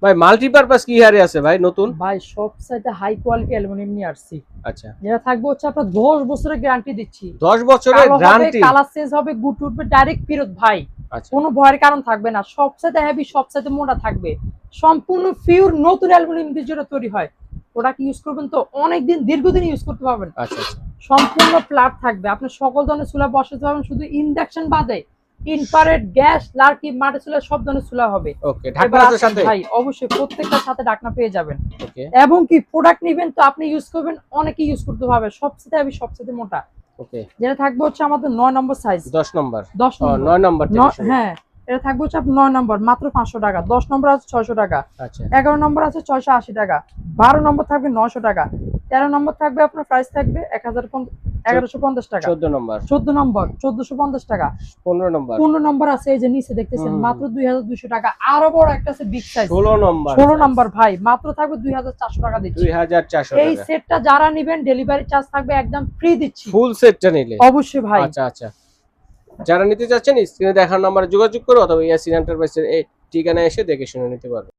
ভাই মাল্টিপারপাস কি হারে আছে ভাই নতুন? ভাই সবচাইতে হাই কোয়ালিটি অ্যালুমিনিয়াম নিয়ে আসছি। আচ্ছা, যেটা থাকবে হচ্ছে আপনার 10 বছরের গ্যারান্টি দিচ্ছি। 10 বছরের গ্যারান্টি। কালার চেঞ্জ হবে, গুট উঠবে, ডাইরেক্ট ফেরত ভাই। আচ্ছা, কোনো ভয়ের কারণ থাকবে না। সবচাইতে হেভি, সবচাইতে মোটা থাকবে। সম্পূর্ণ পিওর নতুন অ্যালুমিনিয়াম দিয়ে যেটা তৈরি হয়। ওটাকে ইউজ করবেন তো অনেকদিন, দীর্ঘদিন ইউজ করতে পারবেন। আচ্ছা, আচ্ছা। সম্পূর্ণ ফ্ল্যাট থাকবে। আপনি সকল ধরনের চুলা বসাতে পারবেন, শুধু ইন্ডাকশন বাদে ইনফ্রারেড, গ্যাস, লার্কি, মাটির চুলা সব ধরনের চুলা হবে। ওকে, ঢাকনা আছে সাথে? ভাই অবশ্যই প্রত্যেকটার সাথে ঢাকনা পেয়ে যাবেন। ওকে, এবং কি প্রোডাক্ট নিবেন তো আপনি ইউজ করবেন, অনেকে ইউজ করতে পারবে। সবচেয়ে আমি সবচেয়ে মোটা ওকে। যেটা থাকবে হচ্ছে আমাদের 9 নম্বর সাইজ। 10 নম্বর। 10 ও, নম্বর। 9 নম্বর থেকে শুরু। হ্যাঁ, এটা থাকবে হচ্ছে আপনার 9 নম্বর মাত্র 500 টাকা। 10 নম্বর আছে 600 টাকা। আচ্ছা, 11 নম্বর আছে 680 টাকা। 12 নম্বর থাকবে 900 টাকা। 13 নম্বর থাকবে আপনার প্রাইস থাকবে 1150 টাকা। 14 নম্বর। 14 নম্বর 1450 টাকা। 15 নম্বর। 15 নম্বর আছে এই যে নিচে দেখতেছেন মাত্র 2200 টাকা। আরো বড় একটা আছে বিগ সাইজ 16 নম্বর। 16 নম্বর ভাই মাত্র থাকবে 2400 টাকা দিচ্ছি। 2400 এই টাকা। সেটটা যারা নেবেন ডেলিভারি চার্জ থাকবে একদম ফ্রি দিচ্ছি। ফুল সেটটা নিলে? অবশ্যই ভাই। আচ্ছা, আচ্ছা। যারা নিতে চাচ্ছেন স্ক্রিনে দেখার নম্বরে যোগাযোগ করো অথবা ইয়াসিন এন্টারপ্রাইজের এই ঠিকানায় এসে দেখে শুনে নিতে পারবে।